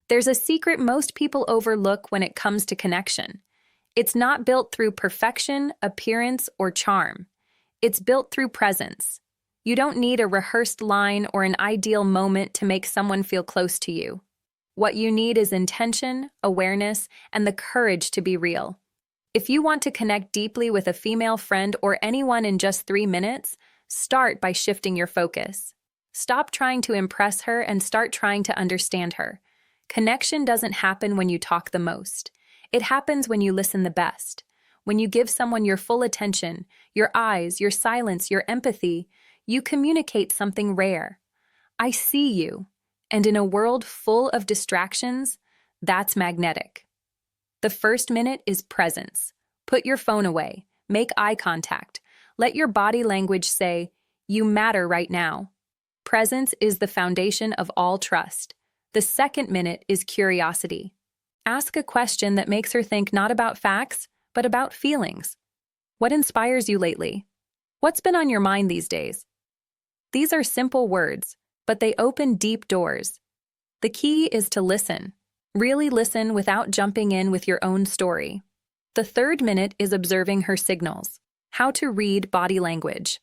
There's a secret most people overlook when it comes to connection. It's not built through perfection, appearance, or charm. It's built through presence. You don't need a rehearsed line or an ideal moment to make someone feel close to you. What you need is intention, awareness, and the courage to be real. If you want to connect deeply with a female friend or anyone in just 3 minutes, start by shifting your focus. Stop trying to impress her and start trying to understand her. Connection doesn't happen when you talk the most. It happens when you listen the best. When you give someone your full attention, your eyes, your silence, your empathy, you communicate something rare. I see you. And in a world full of distractions, that's magnetic. The first minute is presence. Put your phone away. Make eye contact. Let your body language say, "You matter right now." Presence is the foundation of all trust. The second minute is curiosity. Ask a question that makes her think not about facts, but about feelings. What inspires you lately? What's been on your mind these days? These are simple words, but they open deep doors. The key is to listen. Really listen without jumping in with your own story. The third minute is observing her signals. How to read body language.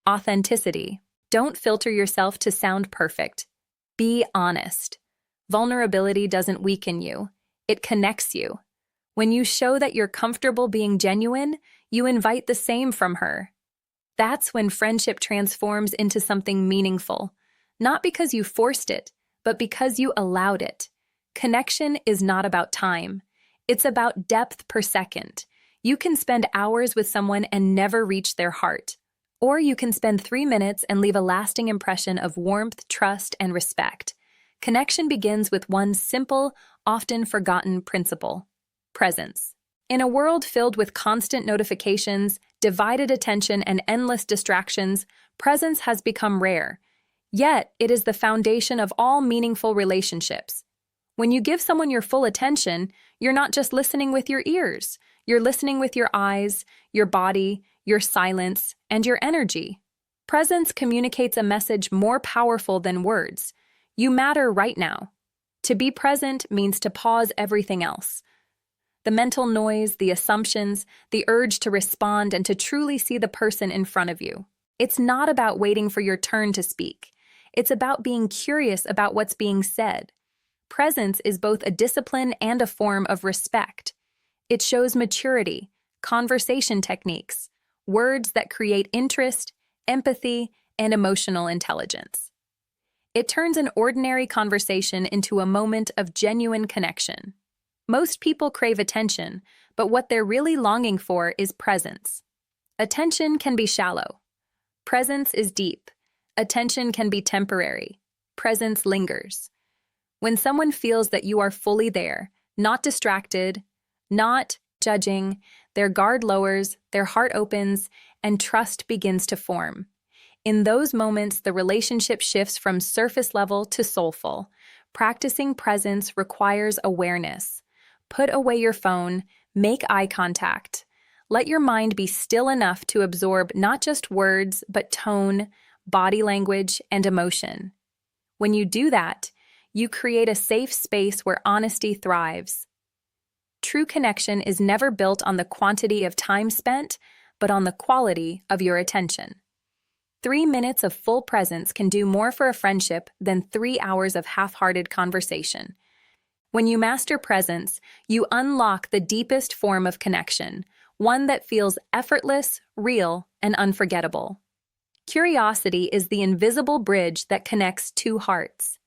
Authenticity. Don't filter yourself to sound perfect. Be honest. Vulnerability doesn't weaken you. It connects you. When you show that you're comfortable being genuine, you invite the same from her. That's when friendship transforms into something meaningful. Not because you forced it, but because you allowed it. Connection is not about time. It's about depth per second. You can spend hours with someone and never reach their heart. Or you can spend 3 minutes and leave a lasting impression of warmth, trust, and respect. Connection begins with one simple, often forgotten principle: presence. In a world filled with constant notifications, divided attention, and endless distractions, presence has become rare. Yet, it is the foundation of all meaningful relationships. When you give someone your full attention, you're not just listening with your ears. You're listening with your eyes, your body, your silence, and your energy. Presence communicates a message more powerful than words. You matter right now. To be present means to pause everything else. The mental noise, the assumptions, the urge to respond, and to truly see the person in front of you. It's not about waiting for your turn to speak. It's about being curious about what's being said. Presence is both a discipline and a form of respect. It shows maturity, conversation techniques, words that create interest, empathy, and emotional intelligence. It turns an ordinary conversation into a moment of genuine connection. Most people crave attention, but what they're really longing for is presence. Attention can be shallow. Presence is deep. Attention can be temporary. Presence lingers. When someone feels that you are fully there, not distracted, not judging, their guard lowers, their heart opens, and trust begins to form. In those moments, the relationship shifts from surface level to soulful. Practicing presence requires awareness. Put away your phone, make eye contact. Let your mind be still enough to absorb not just words, but tone, body language, and emotion. When you do that, you create a safe space where honesty thrives. True connection is never built on the quantity of time spent, but on the quality of your attention. 3 minutes of full presence can do more for a friendship than 3 hours of half-hearted conversation. When you master presence, you unlock the deepest form of connection, one that feels effortless, real, and unforgettable. Curiosity is the invisible bridge that connects two hearts.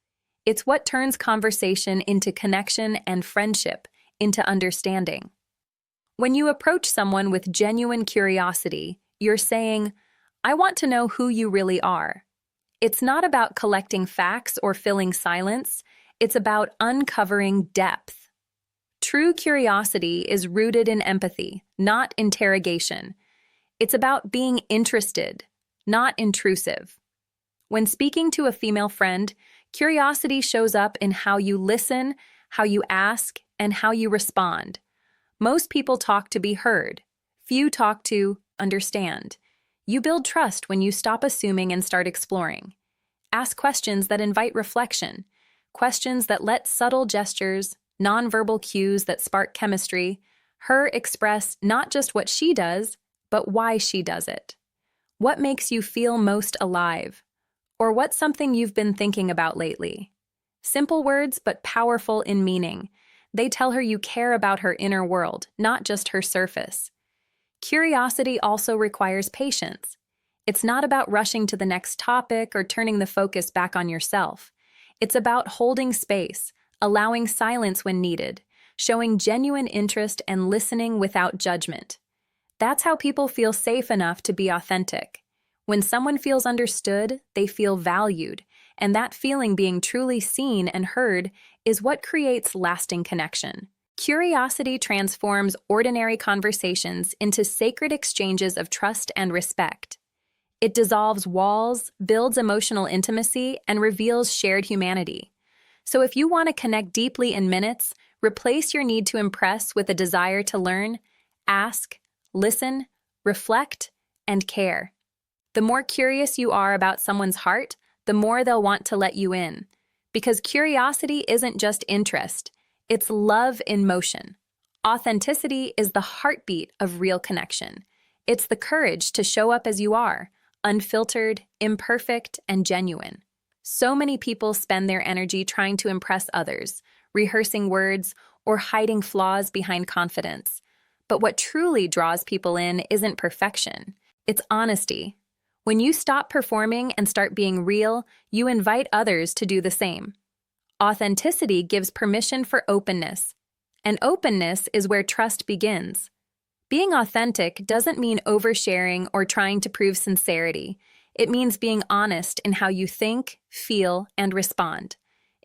It's what turns conversation into connection and friendship into understanding. When you approach someone with genuine curiosity, you're saying, "I want to know who you really are." It's not about collecting facts or filling silence. It's about uncovering depth. True curiosity is rooted in empathy, not interrogation. It's about being interested, not intrusive. When speaking to a female friend, curiosity shows up in how you listen, how you ask, and how you respond. Most people talk to be heard. Few talk to understand. You build trust when you stop assuming and start exploring. Ask questions that invite reflection. questions that let subtle gestures, nonverbal cues that spark chemistry, her express not just what she does, but why she does it. What makes you feel most alive? Or what's something you've been thinking about lately? Simple words, but powerful in meaning. They tell her you care about her inner world, not just her surface. Curiosity also requires patience. It's not about rushing to the next topic or turning the focus back on yourself. It's about holding space, allowing silence when needed, showing genuine interest and listening without judgment. That's how people feel safe enough to be authentic. When someone feels understood, they feel valued, and that feeling being truly seen and heard is what creates lasting connection. Curiosity transforms ordinary conversations into sacred exchanges of trust and respect. It dissolves walls, builds emotional intimacy, and reveals shared humanity. So if you want to connect deeply in minutes, replace your need to impress with a desire to learn, ask, listen, reflect, and care. The more curious you are about someone's heart, the more they'll want to let you in. Because curiosity isn't just interest, it's love in motion. Authenticity is the heartbeat of real connection. It's the courage to show up as you are, unfiltered, imperfect, and genuine. So many people spend their energy trying to impress others, rehearsing words, or hiding flaws behind confidence. But what truly draws people in isn't perfection, it's honesty. When you stop performing and start being real, you invite others to do the same. Authenticity gives permission for openness, and openness is where trust begins. Being authentic doesn't mean oversharing or trying to prove sincerity. It means being honest in how you think, feel, and respond.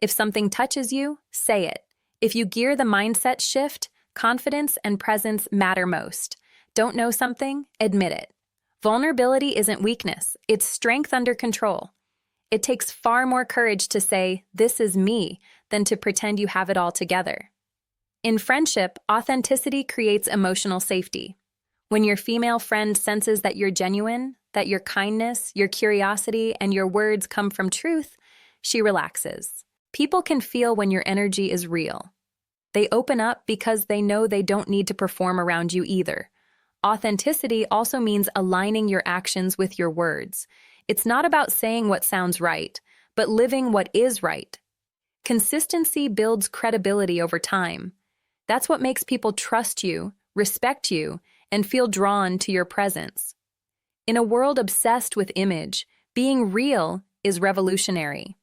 If something touches you, say it. If you gear the mindset shift, confidence and presence matter most. Don't know something? Admit it. Vulnerability isn't weakness, it's strength under control. It takes far more courage to say, "This is me," than to pretend you have it all together. In friendship, authenticity creates emotional safety. When your female friend senses that you're genuine, that your kindness, your curiosity, and your words come from truth, she relaxes. People can feel when your energy is real. They open up because they know they don't need to perform around you either. Authenticity also means aligning your actions with your words. It's not about saying what sounds right, but living what is right. Consistency builds credibility over time. That's what makes people trust you, respect you, and feel drawn to your presence. In a world obsessed with image, being real is revolutionary.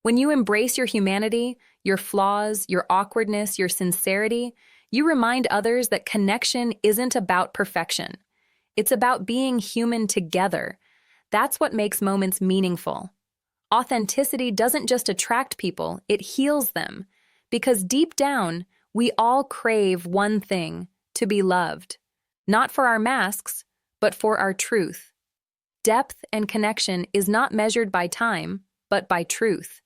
When you embrace your humanity, your flaws, your awkwardness, your sincerity, you remind others that connection isn't about perfection. It's about being human together. That's what makes moments meaningful. Authenticity doesn't just attract people, it heals them. Because deep down, we all crave one thing, to be loved. Not for our masks, but for our truth. Depth and connection is not measured by time, but by truth.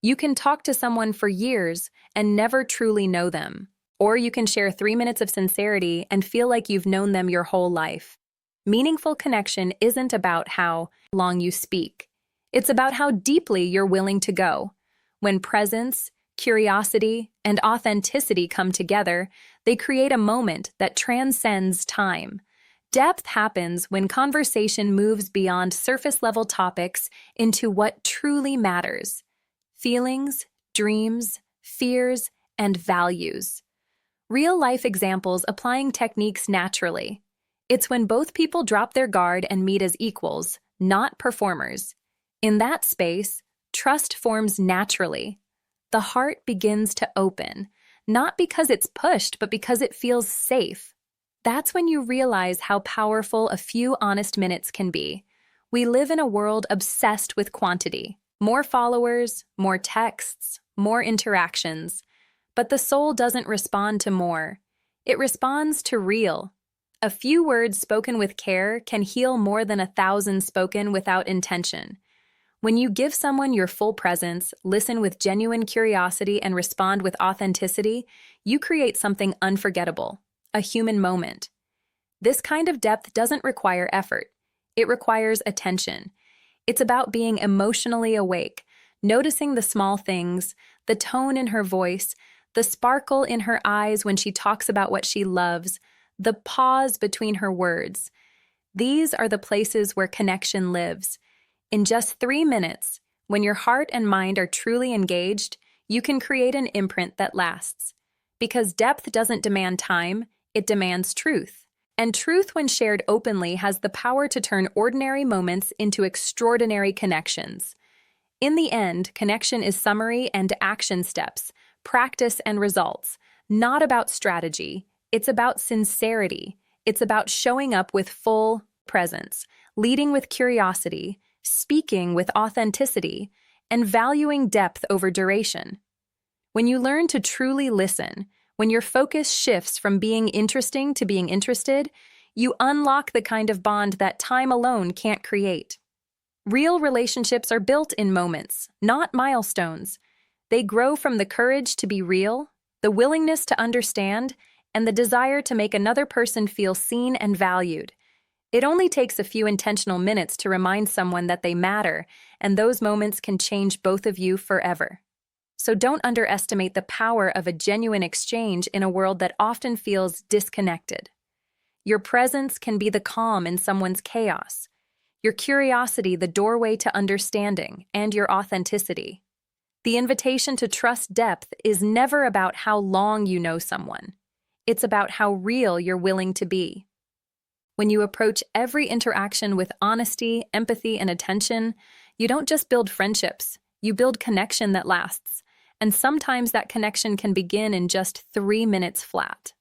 You can talk to someone for years and never truly know them. Or you can share 3 minutes of sincerity and feel like you've known them your whole life. Meaningful connection isn't about how long you speak. It's about how deeply you're willing to go. When presence, curiosity, and authenticity come together, they create a moment that transcends time. Depth happens when conversation moves beyond surface-level topics into what truly matters: feelings, dreams, fears, and values. Real-life examples applying techniques naturally. It's when both people drop their guard and meet as equals, not performers. In that space, trust forms naturally. The heart begins to open, not because it's pushed, but because it feels safe. That's when you realize how powerful a few honest minutes can be. We live in a world obsessed with quantity. More followers, more texts, more interactions. But the soul doesn't respond to more. It responds to real. A few words spoken with care can heal more than 1,000 spoken without intention. When you give someone your full presence, listen with genuine curiosity, and respond with authenticity, you create something unforgettable, a human moment. This kind of depth doesn't require effort. It requires attention. It's about being emotionally awake, noticing the small things, the tone in her voice, the sparkle in her eyes when she talks about what she loves, the pause between her words. These are the places where connection lives. In just 3 minutes, when your heart and mind are truly engaged, you can create an imprint that lasts. Because depth doesn't demand time, it demands truth. And truth, when shared openly, has the power to turn ordinary moments into extraordinary connections. In the end, connection is summary and action steps, practice and results. Not about strategy. It's about sincerity. It's about showing up with full presence, leading with curiosity, speaking with authenticity, and valuing depth over duration. When you learn to truly listen, when your focus shifts from being interesting to being interested, you unlock the kind of bond that time alone can't create. Real relationships are built in moments, not milestones. They grow from the courage to be real, the willingness to understand, and the desire to make another person feel seen and valued. It only takes a few intentional minutes to remind someone that they matter, and those moments can change both of you forever. So don't underestimate the power of a genuine exchange in a world that often feels disconnected. Your presence can be the calm in someone's chaos, your curiosity the doorway to understanding, and your authenticity. The invitation to trust depth is never about how long you know someone. It's about how real you're willing to be. When you approach every interaction with honesty, empathy, and attention, you don't just build friendships, you build connection that lasts. And sometimes that connection can begin in just 3 minutes flat.